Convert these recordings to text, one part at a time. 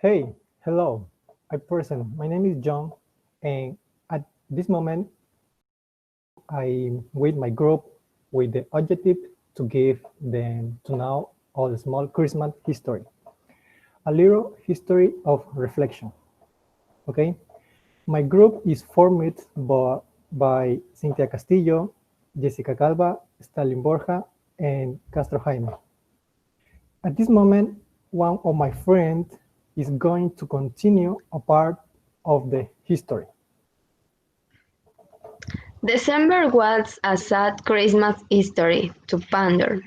Hey, hello. I present. My name is John, and at this moment, I'm with my group with the objective to give them to know all the small Christmas history, a little history of reflection. Okay, my group is formed by Cinthya Castillo, Jessica Calva, Stalin Borja, and Castro Jaime. At this moment, one of my friends is going to continue a part of the history. December was a sad Christmas history to ponder.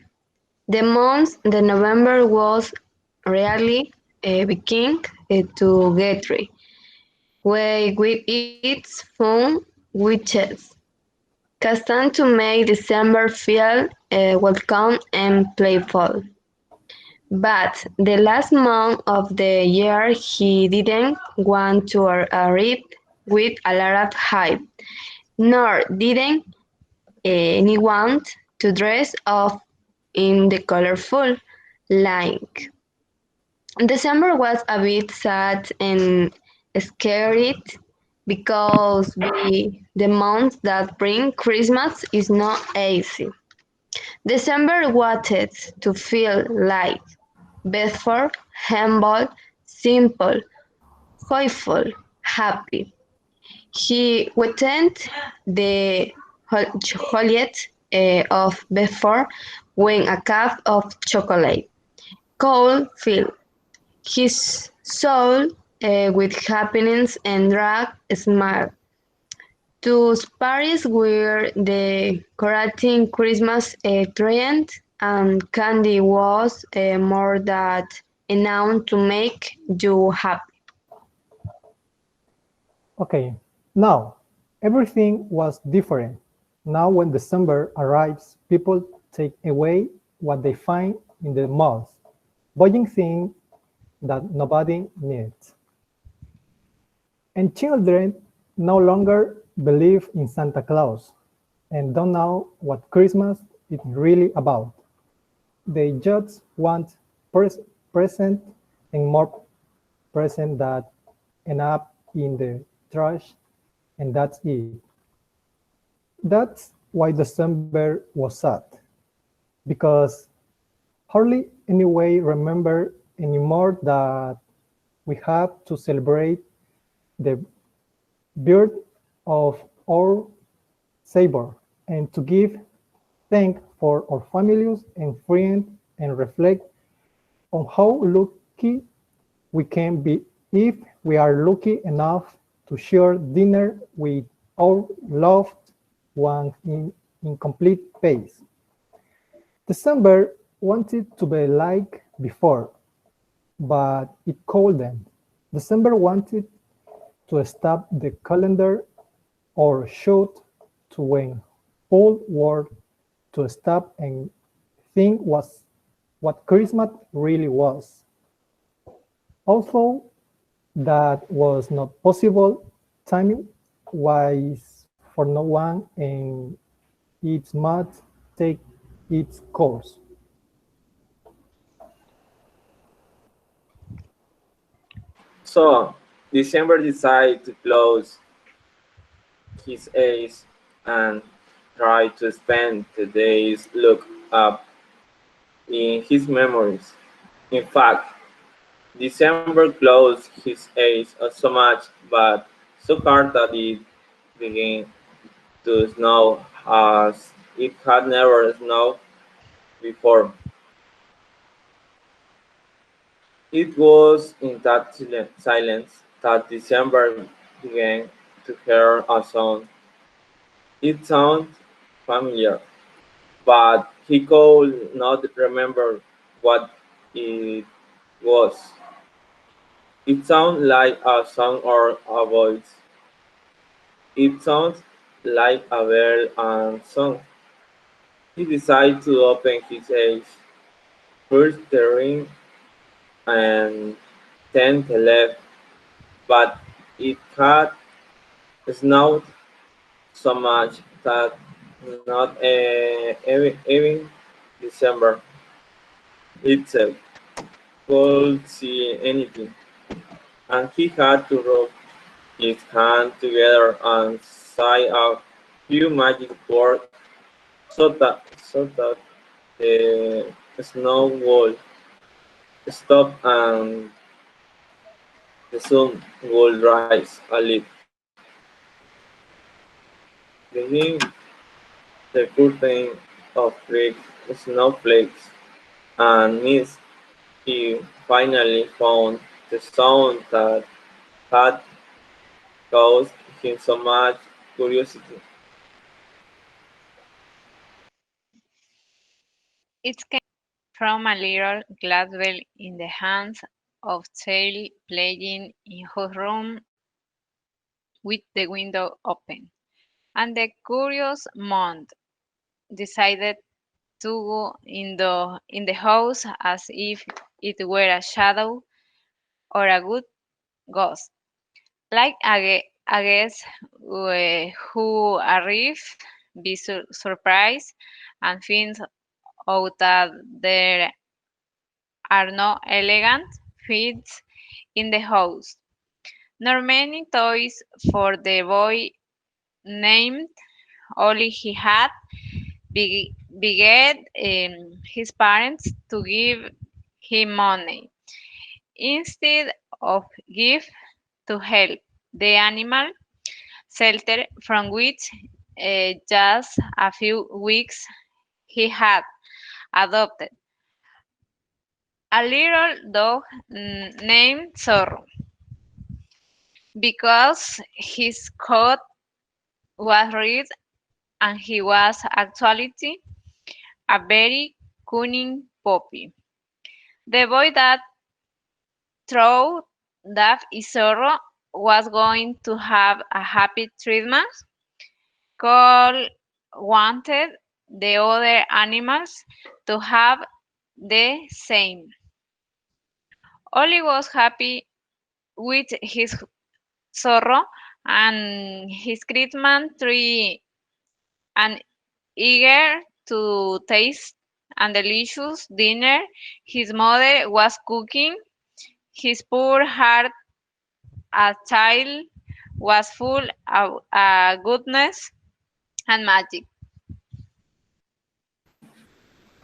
The November was really beginning to get ready, with its fun witches, custom to make December feel welcome and playful. But the last month of the year he didn't want to arrive with a lot of hype, nor didn't anyone to dress up in the colorful like. December was a bit sad and scary because the month that bring Christmas is not easy. December wanted to feel like Bedford, humble, simple, joyful, happy. He attended the Joliet of Bedford when a cup of chocolate could fill his soul with happiness and drag smile. To Paris where the decorating Christmas tree and candy was more than enough to make you happy. Okay, now everything was different. Now, when December arrives, people take away what they find in the malls, buying things that nobody needs. And children no longer believe in Santa Claus and don't know what Christmas is really about. They just want pres present and more present that end up in the trash, and that's it. That's why December was sad, because hardly anyone remember anymore that we have to celebrate the birth of our Savior and to give thanks for our families and friends and reflect on how lucky we can be if we are lucky enough to share dinner with our loved ones in complete peace. December wanted to be like before, but it couldn't. December wanted to stop the calendar or shoot to when whole world to stop and think was what Christmas really was. Although that was not possible time-wise for no one, and it must take its course. So, December decided to close his eyes and try to spend the days look up in his memories. In fact, December closed his eyes so much, but so hard that it began to snow as it had never snowed before. It was in that silence that December began to hear a sound. It sounded familiar, but he could not remember what it was. It sounded like a song or a voice. It sounded like a bell and song. He decided to open his eyes. First the ring and then the left, but it had snowed so much that not even December itself could see anything. and he had to rub his hands together and say a few magic words so that the snow would stop and the sun would rise a little. Beneath the curtain of great snowflakes and mist, he finally found the sound that had caused him so much curiosity. It came from a little glass bell in the hands of child playing in whose room with the window open, and the curious monk decided to go in the house as if it were a shadow or a good ghost, like a guest who arrived, be surprised, and finds out that there are no elegant feats in the house, nor many toys for the boy named. Only he had begged his parents to give him money instead of give to help the animal shelter from which just a few weeks he had adopted a little dog named Zorro because his coat was red and he was actually a very cunning puppy. The boy that thought that Zorro was going to have a happy Christmas called wanted the other animals to have the same. Ollie was happy with his Zorro and his Christmas tree and eager to taste a delicious dinner his mother was cooking. His poor heart as child was full of goodness and magic.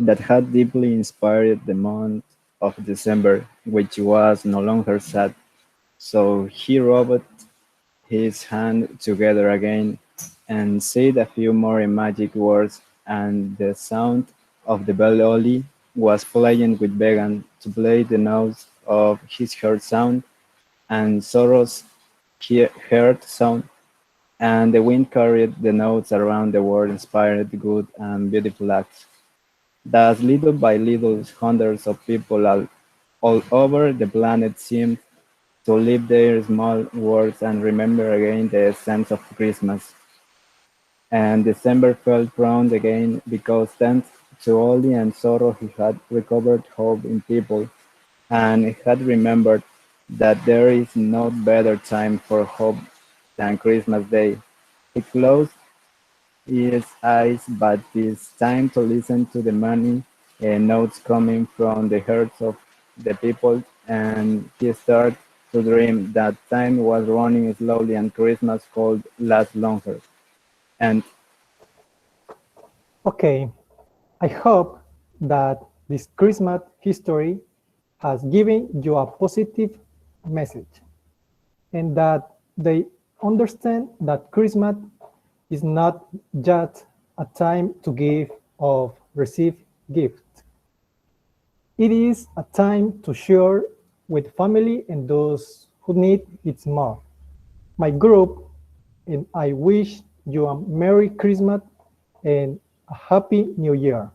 That had deeply inspired the month of December, which was no longer sad. So he rubbed his hand together again and said a few more magic words, and the sound of the bell Oli was playing with Vegan to play the notes of his heart sound and Soros' heart sound, and the wind carried the notes around the world, inspired good and beautiful acts. Thus, little by little, hundreds of people all over the planet seemed to leave their small worlds and remember again the essence of Christmas. And December felt round again because thanks to Oli and sorrow he had recovered hope in people and he had remembered that there is no better time for hope than Christmas Day. He closed his eyes, but it's time to listen to the many notes coming from the hearts of the people, and he started to dream that time was running slowly and Christmas could last longer. And Okay, I hope that this Christmas history has given you a positive message and that they understand that Christmas is not just a time to give or receive gifts. It is a time to share with family and those who need it more. My group and I wish you a Merry Christmas and a Happy New Year.